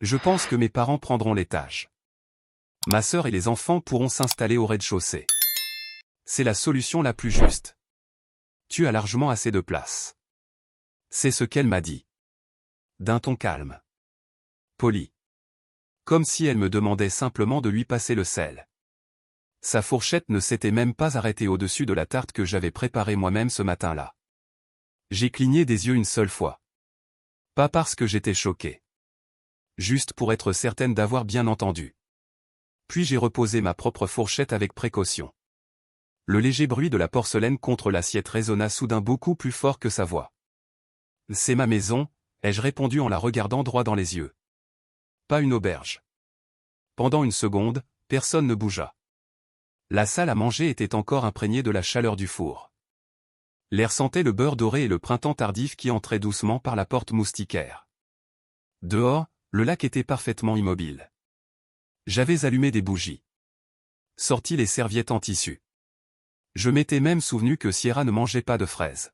Je pense que mes parents prendront l'étage. Ma sœur et les enfants pourront s'installer au rez-de-chaussée. C'est la solution la plus juste. Tu as largement assez de place. C'est ce qu'elle m'a dit. D'un ton calme. Poli. Comme si elle me demandait simplement de lui passer le sel. Sa fourchette ne s'était même pas arrêtée au-dessus de la tarte que j'avais préparée moi-même ce matin-là. J'ai cligné des yeux une seule fois. Pas parce que j'étais choqué. Juste pour être certaine d'avoir bien entendu. Puis j'ai reposé ma propre fourchette avec précaution. Le léger bruit de la porcelaine contre l'assiette résonna soudain beaucoup plus fort que sa voix. « C'est ma maison », ai-je répondu en la regardant droit dans les yeux. Pas une auberge. Pendant une seconde, personne ne bougea. La salle à manger était encore imprégnée de la chaleur du four. L'air sentait le beurre doré et le printemps tardif qui entrait doucement par la porte moustiquaire. Dehors, le lac était parfaitement immobile. J'avais allumé des bougies. Sorti les serviettes en tissu. Je m'étais même souvenu que Sierra ne mangeait pas de fraises.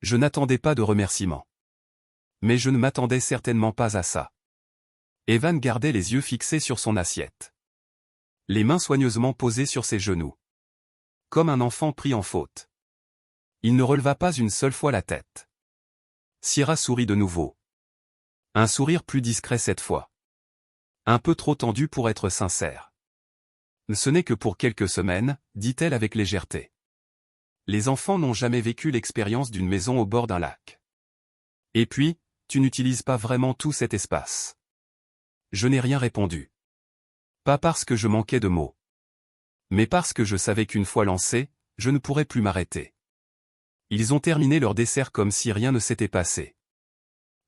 Je n'attendais pas de remerciements. Mais je ne m'attendais certainement pas à ça. Evan gardait les yeux fixés sur son assiette. Les mains soigneusement posées sur ses genoux. Comme un enfant pris en faute. Il ne releva pas une seule fois la tête. Sierra sourit de nouveau. Un sourire plus discret cette fois. Un peu trop tendu pour être sincère. Ce n'est que pour quelques semaines, dit-elle avec légèreté. Les enfants n'ont jamais vécu l'expérience d'une maison au bord d'un lac. Et puis, tu n'utilises pas vraiment tout cet espace. Je n'ai rien répondu. Pas parce que je manquais de mots. Mais parce que je savais qu'une fois lancé, je ne pourrais plus m'arrêter. Ils ont terminé leur dessert comme si rien ne s'était passé.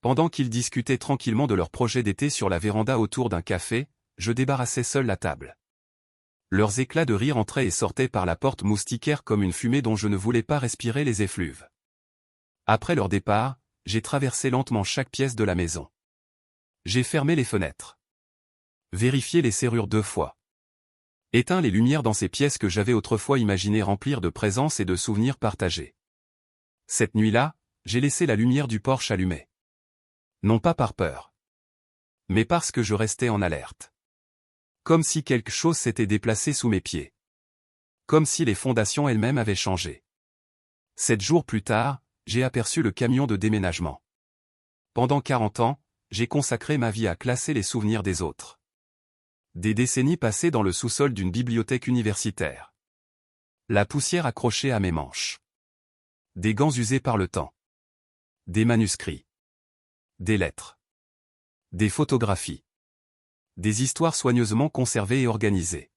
Pendant qu'ils discutaient tranquillement de leur projet d'été sur la véranda autour d'un café, je débarrassais seul la table. Leurs éclats de rire entraient et sortaient par la porte moustiquaire comme une fumée dont je ne voulais pas respirer les effluves. Après leur départ, j'ai traversé lentement chaque pièce de la maison. J'ai fermé les fenêtres. Vérifié les serrures 2 fois. Éteint les lumières dans ces pièces que j'avais autrefois imaginé remplir de présence et de souvenirs partagés. Cette nuit-là, j'ai laissé la lumière du porche allumée. Non pas par peur. Mais parce que je restais en alerte. Comme si quelque chose s'était déplacé sous mes pieds. Comme si les fondations elles-mêmes avaient changé. 7 jours plus tard, j'ai aperçu le camion de déménagement. Pendant 40 ans, j'ai consacré ma vie à classer les souvenirs des autres. Des décennies passées dans le sous-sol d'une bibliothèque universitaire. La poussière accrochée à mes manches. Des gants usés par le temps. Des manuscrits. Des lettres. Des photographies. Des histoires soigneusement conservées et organisées.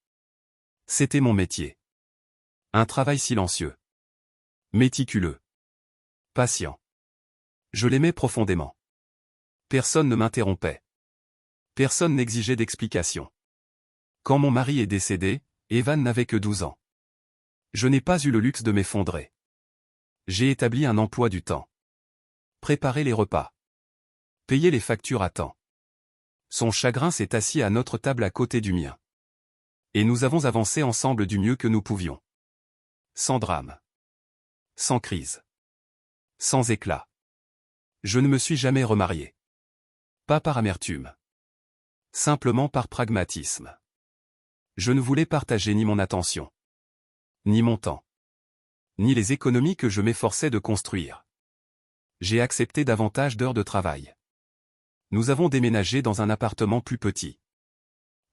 C'était mon métier. Un travail silencieux. Méticuleux. Patient. Je l'aimais profondément. Personne ne m'interrompait. Personne n'exigeait d'explication. Quand mon mari est décédé, Evan n'avait que 12 ans. Je n'ai pas eu le luxe de m'effondrer. J'ai établi un emploi du temps. Préparer les repas. Payer les factures à temps. Son chagrin s'est assis à notre table à côté du mien. Et nous avons avancé ensemble du mieux que nous pouvions. Sans drame. Sans crise. Sans éclat. Je ne me suis jamais remarié. Pas par amertume. Simplement par pragmatisme. Je ne voulais partager ni mon attention. Ni mon temps. Ni les économies que je m'efforçais de construire. J'ai accepté davantage d'heures de travail. Nous avons déménagé dans un appartement plus petit.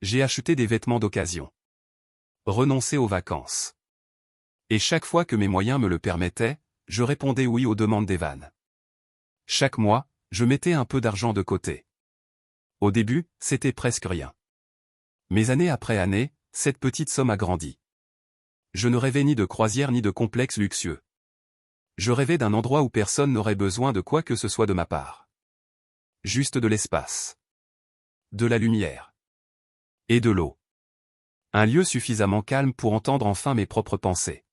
J'ai acheté des vêtements d'occasion. Renoncé aux vacances. Et chaque fois que mes moyens me le permettaient, je répondais oui aux demandes d'Evan. Chaque mois, je mettais un peu d'argent de côté. Au début, c'était presque rien. Mais année après année, cette petite somme a grandi. Je ne rêvais ni de croisière ni de complexe luxueux. Je rêvais d'un endroit où personne n'aurait besoin de quoi que ce soit de ma part. Juste de l'espace. De la lumière. Et de l'eau. Un lieu suffisamment calme pour entendre enfin mes propres pensées.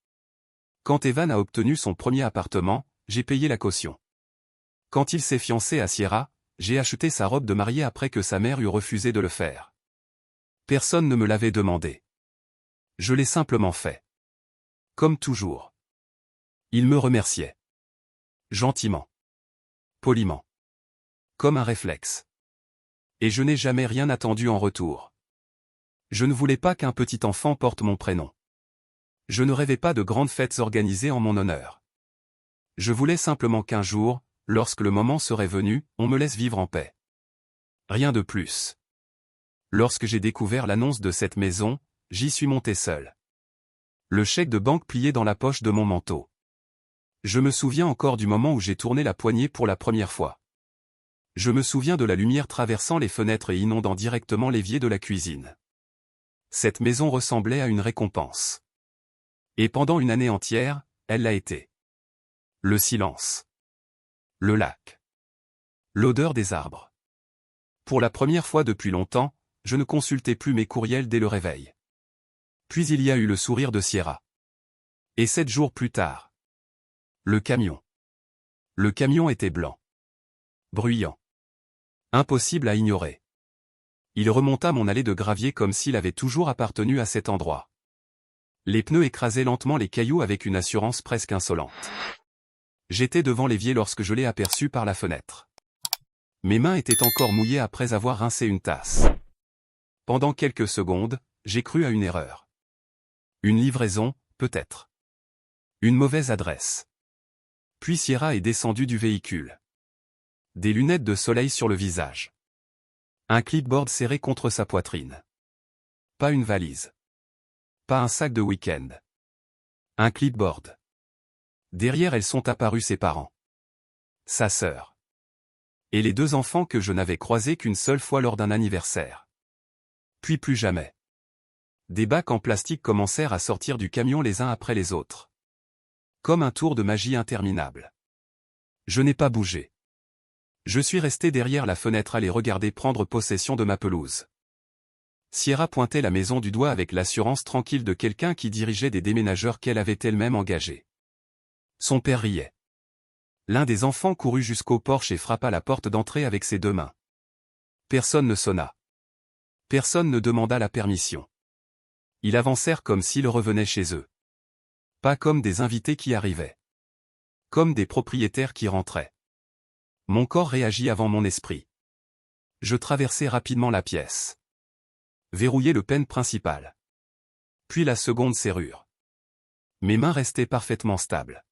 Quand Evan a obtenu son premier appartement, j'ai payé la caution. Quand il s'est fiancé à Sierra, j'ai acheté sa robe de mariée après que sa mère eut refusé de le faire. Personne ne me l'avait demandé. Je l'ai simplement fait. Comme toujours. Il me remerciait. Gentiment. Poliment. Comme un réflexe. Et je n'ai jamais rien attendu en retour. Je ne voulais pas qu'un petit enfant porte mon prénom. Je ne rêvais pas de grandes fêtes organisées en mon honneur. Je voulais simplement qu'un jour, lorsque le moment serait venu, on me laisse vivre en paix. Rien de plus. Lorsque j'ai découvert l'annonce de cette maison, j'y suis monté seul. Le chèque de banque plié dans la poche de mon manteau. Je me souviens encore du moment où j'ai tourné la poignée pour la première fois. Je me souviens de la lumière traversant les fenêtres et inondant directement l'évier de la cuisine. Cette maison ressemblait à une récompense. Et pendant une année entière, elle l'a été. Le silence. Le lac. L'odeur des arbres. Pour la première fois depuis longtemps, je ne consultais plus mes courriels dès le réveil. Puis il y a eu le sourire de Sierra. Et 7 jours plus tard. Le camion. Le camion était blanc. Bruyant. Impossible à ignorer. Il remonta mon allée de gravier comme s'il avait toujours appartenu à cet endroit. Les pneus écrasaient lentement les cailloux avec une assurance presque insolente. J'étais devant l'évier lorsque je l'ai aperçu par la fenêtre. Mes mains étaient encore mouillées après avoir rincé une tasse. Pendant quelques secondes, j'ai cru à une erreur. Une livraison, peut-être. Une mauvaise adresse. Puis Sierra est descendue du véhicule. Des lunettes de soleil sur le visage. Un clipboard serré contre sa poitrine. Pas une valise. Pas un sac de week-end. Un clipboard. Derrière elles sont apparus ses parents. Sa sœur. Et les 2 enfants que je n'avais croisés qu'une seule fois lors d'un anniversaire. Puis plus jamais. Des bacs en plastique commencèrent à sortir du camion les uns après les autres. Comme un tour de magie interminable. Je n'ai pas bougé. Je suis resté derrière la fenêtre à les regarder prendre possession de ma pelouse. Sierra pointait la maison du doigt avec l'assurance tranquille de quelqu'un qui dirigeait des déménageurs qu'elle avait elle-même engagés. Son père riait. L'un des enfants courut jusqu'au porche et frappa la porte d'entrée avec ses 2 mains. Personne ne sonna. Personne ne demanda la permission. Ils avancèrent comme s'ils revenaient chez eux. Pas comme des invités qui arrivaient. Comme des propriétaires qui rentraient. Mon corps réagit avant mon esprit. Je traversai rapidement la pièce. Verrouillai le pêne principal. Puis la seconde serrure. Mes mains restaient parfaitement stables.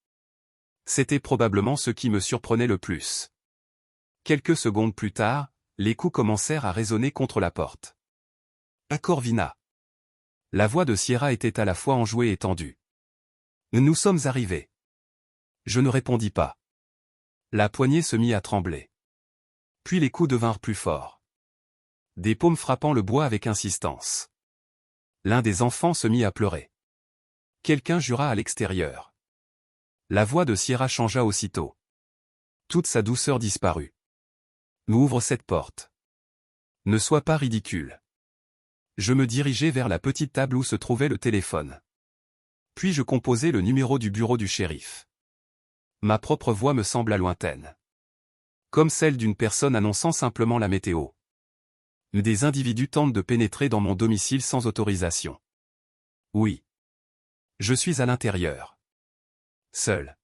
C'était probablement ce qui me surprenait le plus. Quelques secondes plus tard, les coups commencèrent à résonner contre la porte. À Corvina. La voix de Sierra était à la fois enjouée et tendue. Nous sommes arrivés. Je ne répondis pas. La poignée se mit à trembler. Puis les coups devinrent plus forts. Des paumes frappant le bois avec insistance. L'un des enfants se mit à pleurer. Quelqu'un jura à l'extérieur. La voix de Sierra changea aussitôt. Toute sa douceur disparut. Ouvre cette porte. Ne sois pas ridicule. Je me dirigeai vers la petite table où se trouvait le téléphone. Puis je composai le numéro du bureau du shérif. Ma propre voix me sembla lointaine. Comme celle d'une personne annonçant simplement la météo. Des individus tentent de pénétrer dans mon domicile sans autorisation. Oui. Je suis à l'intérieur. Seul.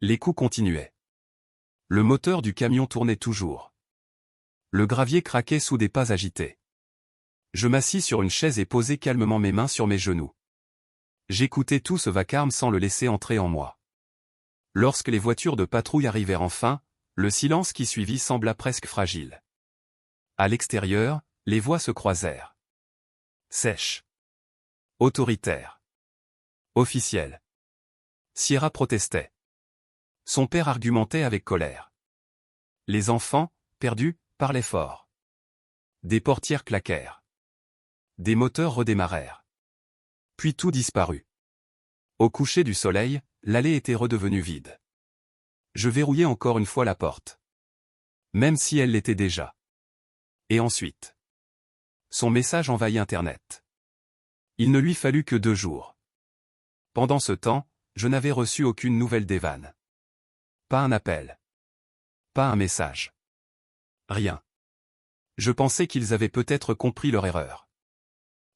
Les coups continuaient. Le moteur du camion tournait toujours. Le gravier craquait sous des pas agités. Je m'assis sur une chaise et posai calmement mes mains sur mes genoux. J'écoutais tout ce vacarme sans le laisser entrer en moi. Lorsque les voitures de patrouille arrivèrent enfin, le silence qui suivit sembla presque fragile. À l'extérieur, les voix se croisèrent. Sèches. Autoritaires. Officielles. Sierra protestait. Son père argumentait avec colère. Les enfants, perdus, parlaient fort. Des portières claquèrent. Des moteurs redémarrèrent. Puis tout disparut. Au coucher du soleil, l'allée était redevenue vide. Je verrouillai encore une fois la porte. Même si elle l'était déjà. Et ensuite. Son message envahit Internet. Il ne lui fallut que 2 jours. Pendant ce temps, je n'avais reçu aucune nouvelle d'Evan. Pas un appel. Pas un message. Rien. Je pensais qu'ils avaient peut-être compris leur erreur.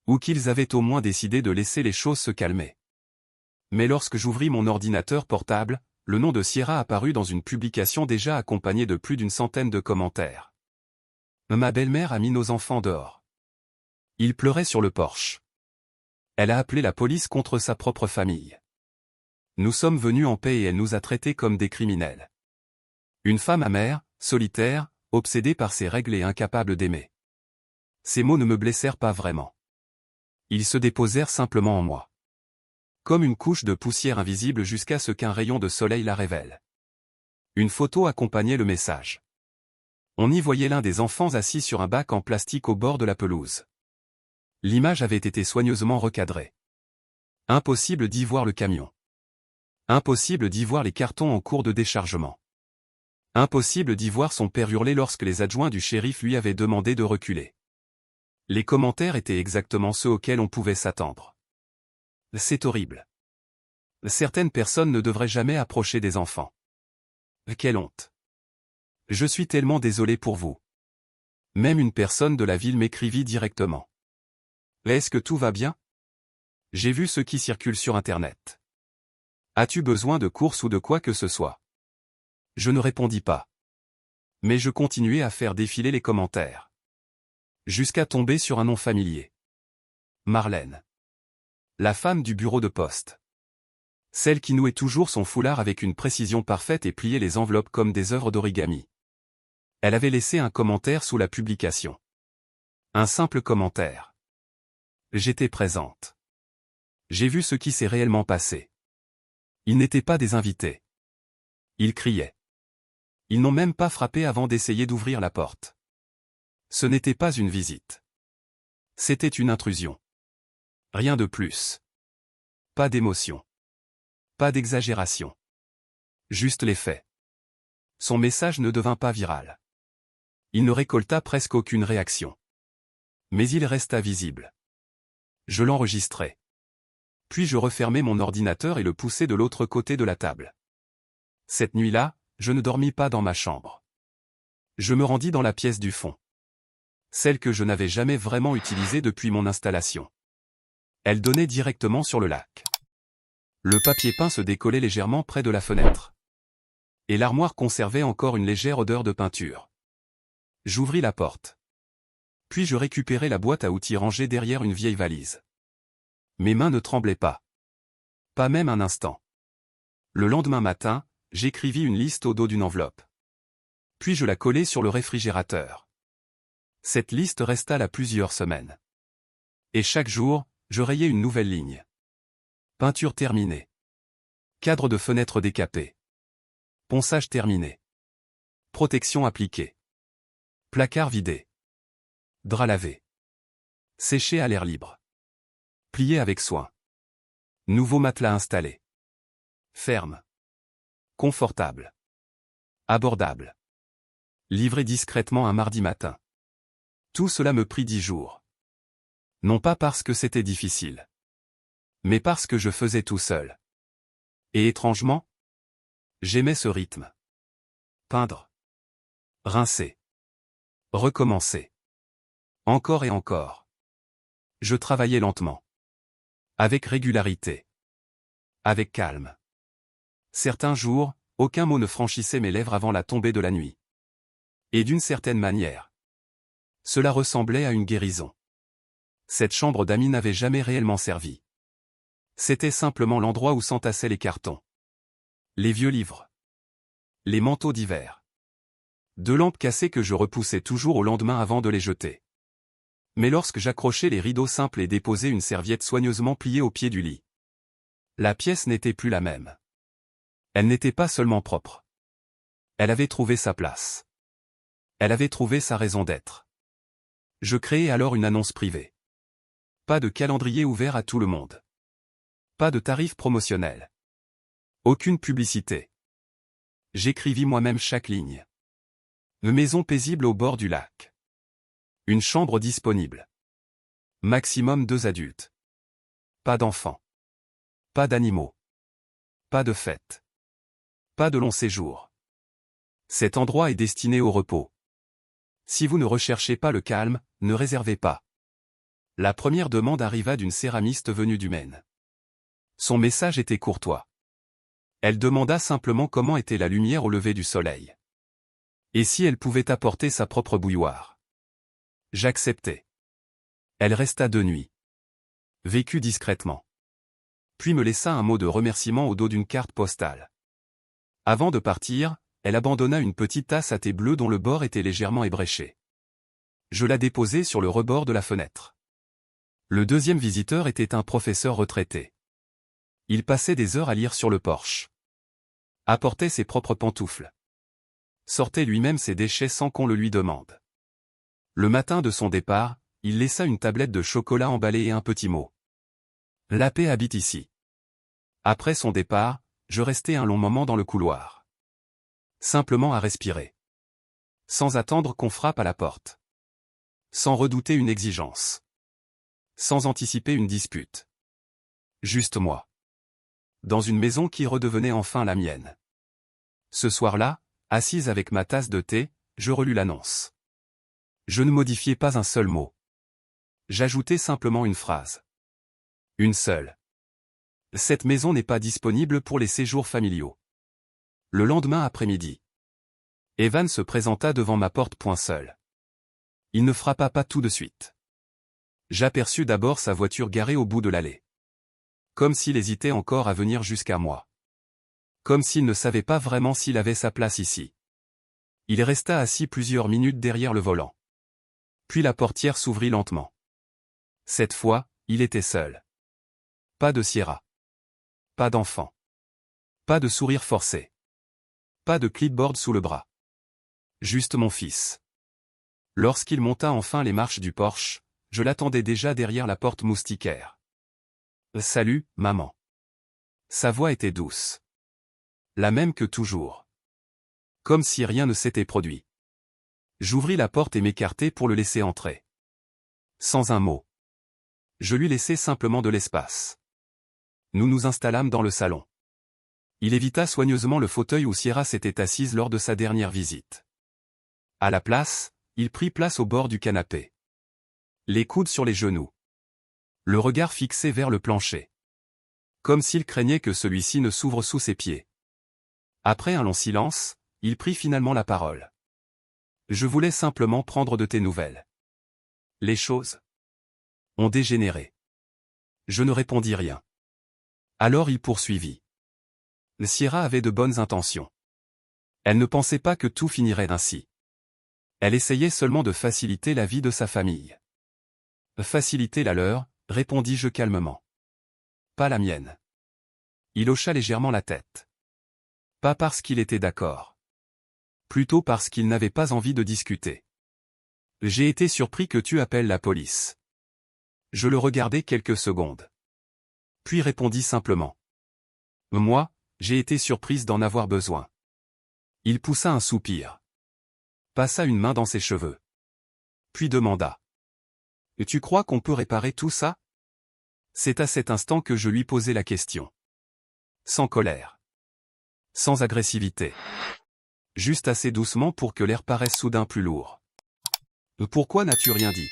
Ou qu'ils avaient au moins décidé de laisser les choses se calmer. Mais lorsque j'ouvris mon ordinateur portable, le nom de Sierra apparut dans une publication déjà accompagnée de plus d'une centaine de commentaires. Ma belle-mère a mis nos enfants dehors. Ils pleuraient sur le porche. Elle a appelé la police contre sa propre famille. Nous sommes venus en paix et elle nous a traités comme des criminels. Une femme amère, solitaire, obsédée par ses règles et incapable d'aimer. Ces mots ne me blessèrent pas vraiment. Ils se déposèrent simplement en moi. Comme une couche de poussière invisible jusqu'à ce qu'un rayon de soleil la révèle. Une photo accompagnait le message. On y voyait l'un des enfants assis sur un bac en plastique au bord de la pelouse. L'image avait été soigneusement recadrée. Impossible d'y voir le camion. Impossible d'y voir les cartons en cours de déchargement. Impossible d'y voir son père hurler lorsque les adjoints du shérif lui avaient demandé de reculer. Les commentaires étaient exactement ceux auxquels on pouvait s'attendre. C'est horrible. Certaines personnes ne devraient jamais approcher des enfants. Quelle honte. Je suis tellement désolé pour vous. Même une personne de la ville m'écrivit directement. Est-ce que tout va bien? J'ai vu ce qui circule sur Internet. As-tu besoin de courses ou de quoi que ce soit? Je ne répondis pas. Mais je continuais à faire défiler les commentaires. Jusqu'à tomber sur un nom familier. Marlène. La femme du bureau de poste. Celle qui nouait toujours son foulard avec une précision parfaite et pliait les enveloppes comme des œuvres d'origami. Elle avait laissé un commentaire sous la publication. Un simple commentaire. J'étais présente. J'ai vu ce qui s'est réellement passé. Ils n'étaient pas des invités. Ils criaient. Ils n'ont même pas frappé avant d'essayer d'ouvrir la porte. Ce n'était pas une visite. C'était une intrusion. Rien de plus. Pas d'émotion. Pas d'exagération. Juste les faits. Son message ne devint pas viral. Il ne récolta presque aucune réaction. Mais il resta visible. Je l'enregistrai. Puis je refermai mon ordinateur et le poussai de l'autre côté de la table. Cette nuit-là, je ne dormis pas dans ma chambre. Je me rendis dans la pièce du fond. Celle que je n'avais jamais vraiment utilisée depuis mon installation. Elle donnait directement sur le lac. Le papier peint se décollait légèrement près de la fenêtre. Et l'armoire conservait encore une légère odeur de peinture. J'ouvris la porte. Puis je récupérai la boîte à outils rangée derrière une vieille valise. Mes mains ne tremblaient pas. Pas même un instant. Le lendemain matin, j'écrivis une liste au dos d'une enveloppe. Puis je la collai sur le réfrigérateur. Cette liste resta là plusieurs semaines. Et chaque jour, je rayais une nouvelle ligne. Peinture terminée. Cadre de fenêtre décapé. Ponçage terminé. Protection appliquée. Placard vidé. Drap lavé. Séché à l'air libre. Plié avec soin. Nouveau matelas installé. Ferme. Confortable. Abordable. Livré discrètement un mardi matin. Tout cela me prit 10 jours. Non pas parce que c'était difficile. Mais parce que je faisais tout seul. Et étrangement, j'aimais ce rythme. Peindre. Rincer. Recommencer. Encore et encore. Je travaillais lentement. Avec régularité. Avec calme. Certains jours, aucun mot ne franchissait mes lèvres avant la tombée de la nuit. Et d'une certaine manière, cela ressemblait à une guérison. Cette chambre d'amis n'avait jamais réellement servi. C'était simplement l'endroit où s'entassaient les cartons. Les vieux livres. Les manteaux d'hiver. 2 lampes cassées que je repoussais toujours au lendemain avant de les jeter. Mais lorsque j'accrochais les rideaux simples et déposais une serviette soigneusement pliée au pied du lit, la pièce n'était plus la même. Elle n'était pas seulement propre. Elle avait trouvé sa place. Elle avait trouvé sa raison d'être. Je créai alors une annonce privée. Pas de calendrier ouvert à tout le monde. Pas de tarifs promotionnels. Aucune publicité. J'écrivis moi-même chaque ligne. Une maison paisible au bord du lac. Une chambre disponible. Maximum 2 adultes. Pas d'enfants. Pas d'animaux. Pas de fête. Pas de long séjour. Cet endroit est destiné au repos. Si vous ne recherchez pas le calme, ne réservez pas. La première demande arriva d'une céramiste venue du Maine. Son message était courtois. Elle demanda simplement comment était la lumière au lever du soleil. Et si elle pouvait apporter sa propre bouilloire. J'acceptai. Elle resta 2 nuits. Vécut discrètement. Puis me laissa un mot de remerciement au dos d'une carte postale. Avant de partir, elle abandonna une petite tasse à thé bleu dont le bord était légèrement ébréché. Je la déposai sur le rebord de la fenêtre. Le deuxième visiteur était un professeur retraité. Il passait des heures à lire sur le porche. Apportait ses propres pantoufles. Sortait lui-même ses déchets sans qu'on le lui demande. Le matin de son départ, il laissa une tablette de chocolat emballée et un petit mot. La paix habite ici. Après son départ, je restai un long moment dans le couloir. Simplement à respirer. Sans attendre qu'on frappe à la porte. Sans redouter une exigence. Sans anticiper une dispute. Juste moi. Dans une maison qui redevenait enfin la mienne. Ce soir-là, assise avec ma tasse de thé, je relus l'annonce. Je ne modifiai pas un seul mot. J'ajoutai simplement une phrase. Une seule. Cette maison n'est pas disponible pour les séjours familiaux. Le lendemain après-midi. Evan se présenta devant ma porte point seul. Il ne frappa pas tout de suite. J'aperçus d'abord sa voiture garée au bout de l'allée. Comme s'il hésitait encore à venir jusqu'à moi. Comme s'il ne savait pas vraiment s'il avait sa place ici. Il resta assis plusieurs minutes derrière le volant. Puis la portière s'ouvrit lentement. Cette fois, il était seul. Pas de Sierra. Pas d'enfant. Pas de sourire forcé. Pas de clipboard sous le bras. Juste mon fils. Lorsqu'il monta enfin les marches du porche, je l'attendais déjà derrière la porte moustiquaire. « Salut, maman. » Sa voix était douce. La même que toujours. Comme si rien ne s'était produit. J'ouvris la porte et m'écartai pour le laisser entrer. Sans un mot. Je lui laissai simplement de l'espace. Nous nous installâmes dans le salon. Il évita soigneusement le fauteuil où Sierra s'était assise lors de sa dernière visite. À la place, il prit place au bord du canapé. Les coudes sur les genoux. Le regard fixé vers le plancher. Comme s'il craignait que celui-ci ne s'ouvre sous ses pieds. Après un long silence, il prit finalement la parole. Je voulais simplement prendre de tes nouvelles. Les choses ont dégénéré. Je ne répondis rien. Alors il poursuivit. Sierra avait de bonnes intentions. Elle ne pensait pas que tout finirait ainsi. Elle essayait seulement de faciliter la vie de sa famille. Faciliter la leur, répondis-je calmement. Pas la mienne. Il hocha légèrement la tête. Pas parce qu'il était d'accord. Plutôt parce qu'il n'avait pas envie de discuter. J'ai été surpris que tu appelles la police. Je le regardai quelques secondes. Puis répondis simplement. Moi, j'ai été surprise d'en avoir besoin. Il poussa un soupir. Passa une main dans ses cheveux. Puis demanda. Tu crois qu'on peut réparer tout ça? C'est à cet instant que je lui posai la question. Sans colère. Sans agressivité. Juste assez doucement pour que l'air paraisse soudain plus lourd. Pourquoi n'as-tu rien dit?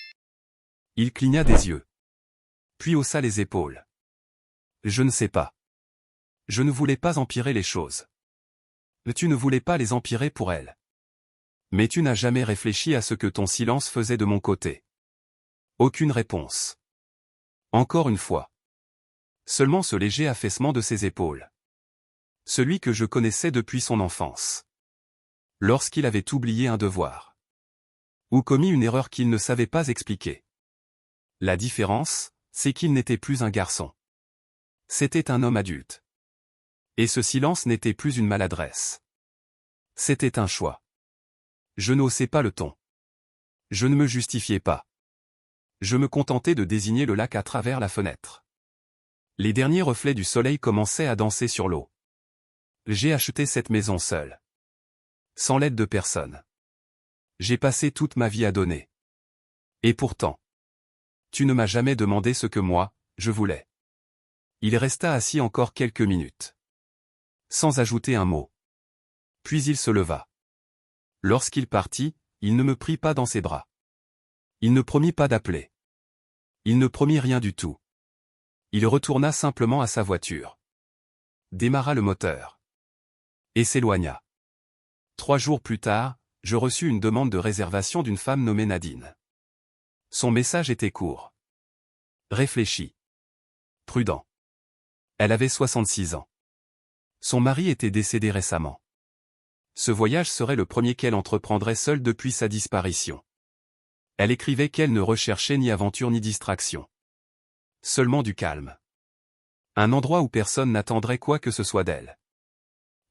Il cligna des yeux. Puis haussa les épaules. Je ne sais pas. Je ne voulais pas empirer les choses. Tu ne voulais pas les empirer pour elle. Mais tu n'as jamais réfléchi à ce que ton silence faisait de mon côté. Aucune réponse. Encore une fois. Seulement ce léger affaissement de ses épaules. Celui que je connaissais depuis son enfance. Lorsqu'il avait oublié un devoir. Ou commis une erreur qu'il ne savait pas expliquer. La différence, c'est qu'il n'était plus un garçon. C'était un homme adulte. Et ce silence n'était plus une maladresse. C'était un choix. Je n'haussais pas le ton. Je ne me justifiais pas. Je me contentais de désigner le lac à travers la fenêtre. Les derniers reflets du soleil commençaient à danser sur l'eau. J'ai acheté cette maison seule. Sans l'aide de personne. J'ai passé toute ma vie à donner. Et pourtant, tu ne m'as jamais demandé ce que moi, je voulais. Il resta assis encore quelques minutes. Sans ajouter un mot. Puis il se leva. Lorsqu'il partit, il ne me prit pas dans ses bras. Il ne promit pas d'appeler. Il ne promit rien du tout. Il retourna simplement à sa voiture. Démarra le moteur. Et s'éloigna. 3 jours plus tard, je reçus une demande de réservation d'une femme nommée Nadine. Son message était court. Réfléchi. Prudent. Elle avait 66 ans. Son mari était décédé récemment. Ce voyage serait le premier qu'elle entreprendrait seule depuis sa disparition. Elle écrivait qu'elle ne recherchait ni aventure ni distraction. Seulement du calme. Un endroit où personne n'attendrait quoi que ce soit d'elle.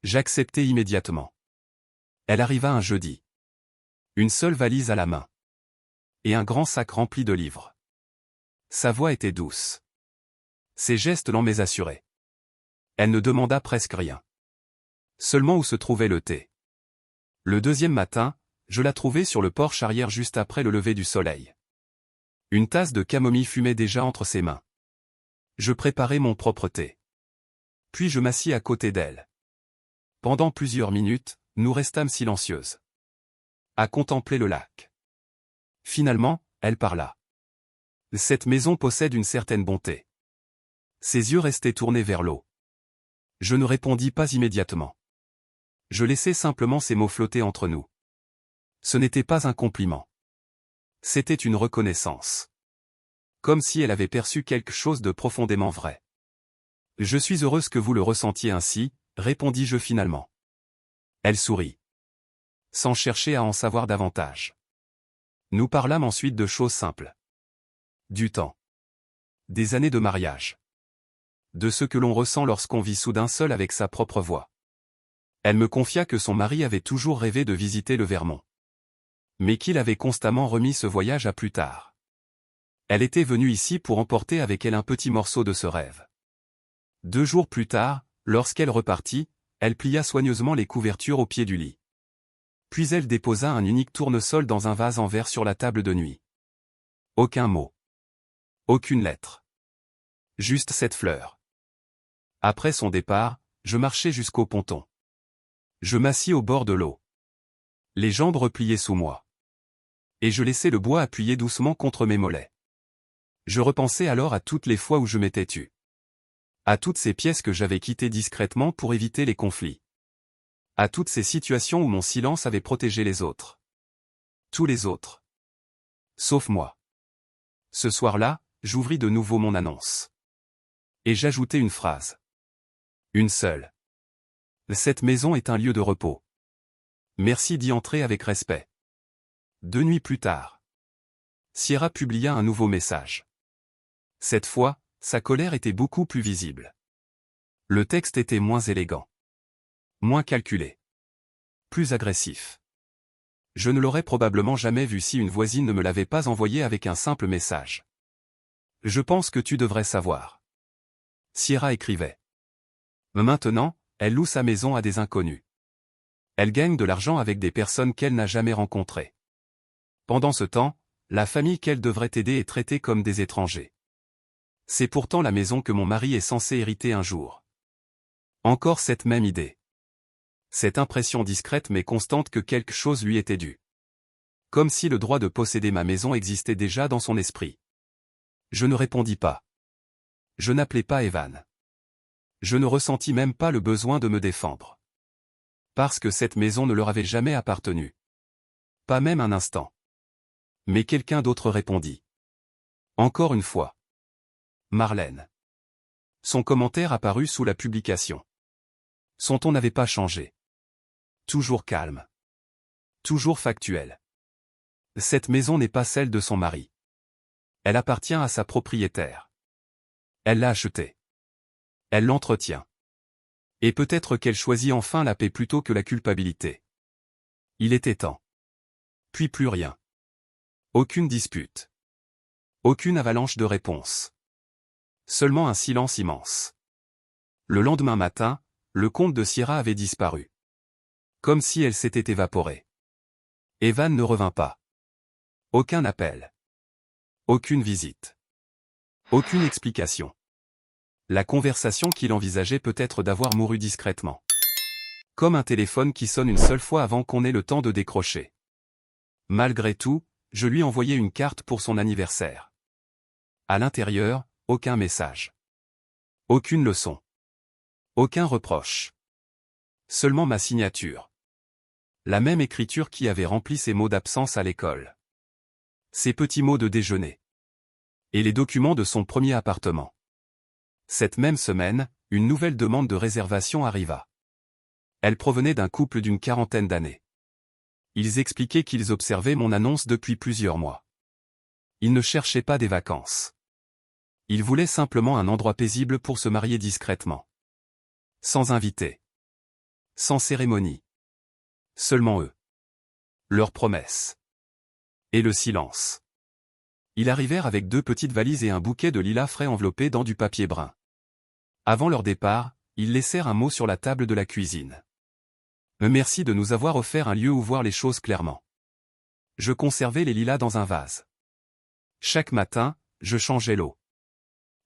J'acceptai immédiatement. Elle arriva un jeudi. Une seule valise à la main. Et un grand sac rempli de livres. Sa voix était douce. Ses gestes l'en assuraient. Elle ne demanda presque rien. Seulement où se trouvait le thé. Le deuxième matin, je la trouvai sur le porche arrière juste après le lever du soleil. Une tasse de camomille fumait déjà entre ses mains. Je préparai mon propre thé. Puis je m'assis à côté d'elle. Pendant plusieurs minutes, nous restâmes silencieuses. À contempler le lac. Finalement, elle parla. Cette maison possède une certaine bonté. Ses yeux restaient tournés vers l'eau. Je ne répondis pas immédiatement. Je laissai simplement ces mots flotter entre nous. Ce n'était pas un compliment. C'était une reconnaissance. Comme si elle avait perçu quelque chose de profondément vrai. Je suis heureuse que vous le ressentiez ainsi, répondis-je finalement. Elle sourit. Sans chercher à en savoir davantage. Nous parlâmes ensuite de choses simples. Du temps. Des années de mariage. De ce que l'on ressent lorsqu'on vit soudain seul avec sa propre voix. Elle me confia que son mari avait toujours rêvé de visiter le Vermont. Mais qu'il avait constamment remis ce voyage à plus tard. Elle était venue ici pour emporter avec elle un petit morceau de ce rêve. 2 jours plus tard, lorsqu'elle repartit, elle plia soigneusement les couvertures au pied du lit. Puis elle déposa un unique tournesol dans un vase en verre sur la table de nuit. Aucun mot. Aucune lettre. Juste cette fleur. Après son départ, je marchai jusqu'au ponton. Je m'assis au bord de l'eau. Les jambes repliées sous moi. Et je laissai le bois appuyer doucement contre mes mollets. Je repensai alors à toutes les fois où je m'étais tu. À toutes ces pièces que j'avais quittées discrètement pour éviter les conflits. À toutes ces situations où mon silence avait protégé les autres. Tous les autres. Sauf moi. Ce soir-là, j'ouvris de nouveau mon annonce. Et j'ajoutai une phrase. Une seule. Cette maison est un lieu de repos. Merci d'y entrer avec respect. 2 nuits plus tard. Sierra publia un nouveau message. Cette fois, sa colère était beaucoup plus visible. Le texte était moins élégant. Moins calculé. Plus agressif. Je ne l'aurais probablement jamais vu si une voisine ne me l'avait pas envoyé avec un simple message. Je pense que tu devrais savoir. Sierra écrivait. Maintenant, elle loue sa maison à des inconnus. Elle gagne de l'argent avec des personnes qu'elle n'a jamais rencontrées. Pendant ce temps, la famille qu'elle devrait aider est traitée comme des étrangers. C'est pourtant la maison que mon mari est censé hériter un jour. Encore cette même idée. Cette impression discrète mais constante que quelque chose lui était dû. Comme si le droit de posséder ma maison existait déjà dans son esprit. Je ne répondis pas. Je n'appelai pas Evan. Je ne ressentis même pas le besoin de me défendre. Parce que cette maison ne leur avait jamais appartenu. Pas même un instant. Mais quelqu'un d'autre répondit. Encore une fois. Marlène. Son commentaire apparut sous la publication. Son ton n'avait pas changé. Toujours calme. Toujours factuel. Cette maison n'est pas celle de son mari. Elle appartient à sa propriétaire. Elle l'a achetée. Elle l'entretient. Et peut-être qu'elle choisit enfin la paix plutôt que la culpabilité. Il était temps. Puis plus rien. Aucune dispute. Aucune avalanche de réponses. Seulement un silence immense. Le lendemain matin, le compte de Sierra avait disparu. Comme si elle s'était évaporée. Evan ne revint pas. Aucun appel. Aucune visite. Aucune explication. La conversation qu'il envisageait peut-être d'avoir mouru discrètement. Comme un téléphone qui sonne une seule fois avant qu'on ait le temps de décrocher. Malgré tout, je lui envoyai une carte pour son anniversaire. À l'intérieur, aucun message. Aucune leçon. Aucun reproche. Seulement ma signature. La même écriture qui avait rempli ses mots d'absence à l'école. Ses petits mots de déjeuner. Et les documents de son premier appartement. Cette même semaine, une nouvelle demande de réservation arriva. Elle provenait d'un couple d'une quarantaine d'années. Ils expliquaient qu'ils observaient mon annonce depuis plusieurs mois. Ils ne cherchaient pas des vacances. Ils voulaient simplement un endroit paisible pour se marier discrètement. Sans invités. Sans cérémonie. Seulement eux. Leurs promesses. Et le silence. Ils arrivèrent avec 2 petites valises et un bouquet de lilas frais enveloppés dans du papier brun. Avant leur départ, ils laissèrent un mot sur la table de la cuisine. Merci de nous avoir offert un lieu où voir les choses clairement. Je conservais les lilas dans un vase. Chaque matin, je changeais l'eau.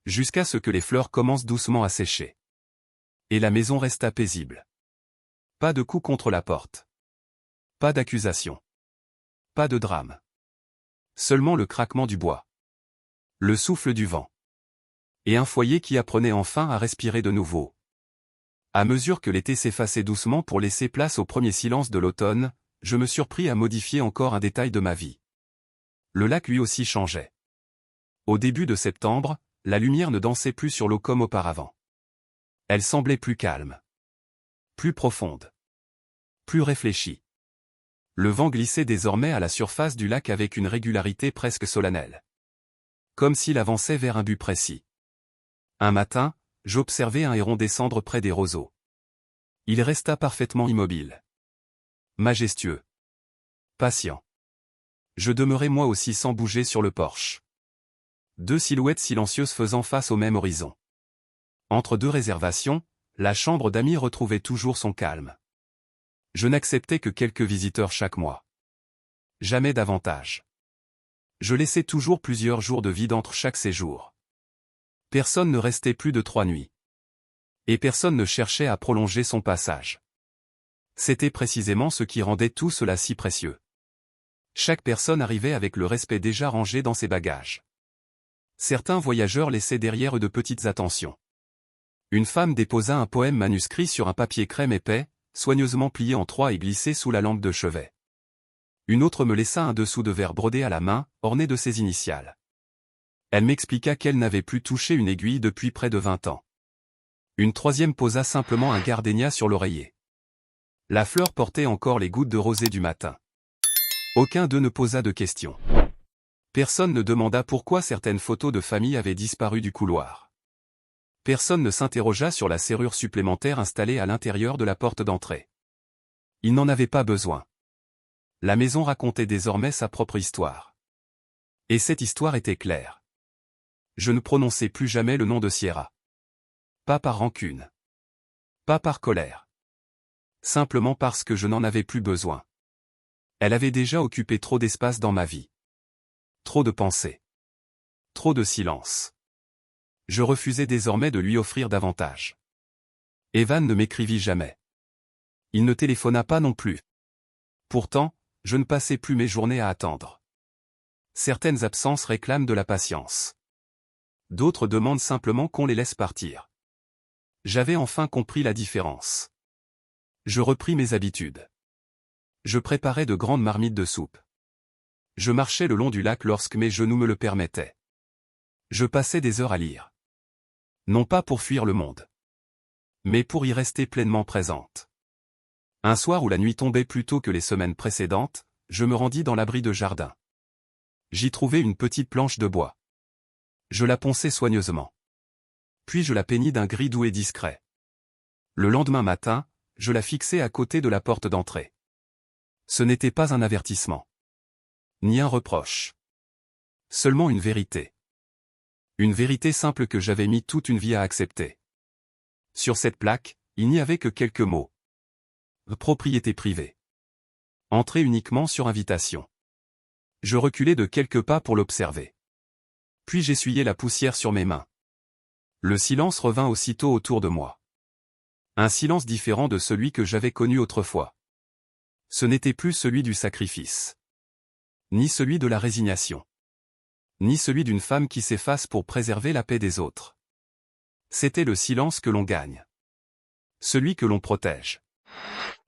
Jusqu'à ce que les fleurs commencent doucement à sécher. Et la maison resta paisible. Pas de coups contre la porte. Pas d'accusation. Pas de drame. Seulement le craquement du bois. Le souffle du vent. Et un foyer qui apprenait enfin à respirer de nouveau. À mesure que l'été s'effaçait doucement pour laisser place au premier silence de l'automne, je me surpris à modifier encore un détail de ma vie. Le lac lui aussi changeait. Au début de septembre, la lumière ne dansait plus sur l'eau comme auparavant. Elle semblait plus calme. Plus profonde. Plus réfléchie. Le vent glissait désormais à la surface du lac avec une régularité presque solennelle. Comme s'il avançait vers un but précis. Un matin, j'observai un héron descendre près des roseaux. Il resta parfaitement immobile. Majestueux. Patient. Je demeurai moi aussi sans bouger sur le porche. 2 silhouettes silencieuses faisant face au même horizon. Entre 2 réservations, la chambre d'amis retrouvait toujours son calme. Je n'acceptais que quelques visiteurs chaque mois. Jamais davantage. Je laissais toujours plusieurs jours de vide entre chaque séjour. Personne ne restait plus de 3 nuits. Et personne ne cherchait à prolonger son passage. C'était précisément ce qui rendait tout cela si précieux. Chaque personne arrivait avec le respect déjà rangé dans ses bagages. Certains voyageurs laissaient derrière eux de petites attentions. Une femme déposa un poème manuscrit sur un papier crème épais, soigneusement plié en 3 et glissé sous la lampe de chevet. Une autre me laissa un dessous de verre brodé à la main, orné de ses initiales. Elle m'expliqua qu'elle n'avait plus touché une aiguille depuis près de 20 ans. Une troisième posa simplement un gardénia sur l'oreiller. La fleur portait encore les gouttes de rosée du matin. Aucun d'eux ne posa de questions. Personne ne demanda pourquoi certaines photos de famille avaient disparu du couloir. Personne ne s'interrogea sur la serrure supplémentaire installée à l'intérieur de la porte d'entrée. Il n'en avait pas besoin. La maison racontait désormais sa propre histoire. Et cette histoire était claire. Je ne prononçais plus jamais le nom de Sierra. Pas par rancune. Pas par colère. Simplement parce que je n'en avais plus besoin. Elle avait déjà occupé trop d'espace dans ma vie. Trop de pensées. Trop de silence. Je refusais désormais de lui offrir davantage. Evan ne m'écrivit jamais. Il ne téléphona pas non plus. Pourtant, je ne passais plus mes journées à attendre. Certaines absences réclament de la patience. D'autres demandent simplement qu'on les laisse partir. J'avais enfin compris la différence. Je repris mes habitudes. Je préparais de grandes marmites de soupe. Je marchais le long du lac lorsque mes genoux me le permettaient. Je passais des heures à lire. Non pas pour fuir le monde, mais pour y rester pleinement présente. Un soir où la nuit tombait plus tôt que les semaines précédentes, je me rendis dans l'abri de jardin. J'y trouvai une petite planche de bois. Je la ponçai soigneusement. Puis je la peignis d'un gris doux et discret. Le lendemain matin, je la fixai à côté de la porte d'entrée. Ce n'était pas un avertissement. Ni un reproche. Seulement une vérité. Une vérité simple que j'avais mis toute une vie à accepter. Sur cette plaque, il n'y avait que quelques mots. Propriété privée. Entrée uniquement sur invitation. Je reculai de quelques pas pour l'observer. Puis j'essuyai la poussière sur mes mains. Le silence revint aussitôt autour de moi. Un silence différent de celui que j'avais connu autrefois. Ce n'était plus celui du sacrifice. Ni celui de la résignation. Ni celui d'une femme qui s'efface pour préserver la paix des autres. C'était le silence que l'on gagne. Celui que l'on protège.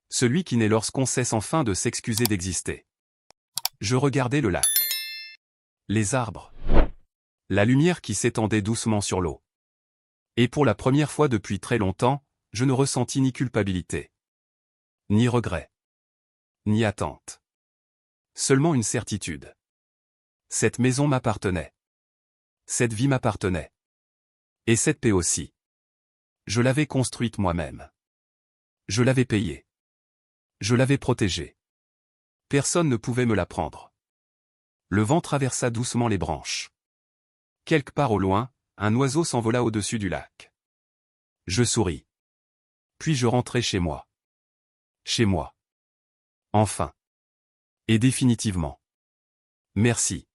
Celui qui naît lorsqu'on cesse enfin de s'excuser d'exister. Je regardais le lac. les arbres. La lumière qui s'étendait doucement sur l'eau. Et pour la première fois depuis très longtemps, je ne ressentis ni culpabilité, ni regret, ni attente. Seulement une certitude. Cette maison m'appartenait. Cette vie m'appartenait. Et cette paix aussi. Je l'avais construite moi-même. Je l'avais payée. Je l'avais protégée. Personne ne pouvait me la prendre. Le vent traversa doucement les branches. Quelque part au loin, un oiseau s'envola au-dessus du lac. Je souris. Puis je rentrai chez moi. Chez moi. Enfin. Et définitivement. Merci.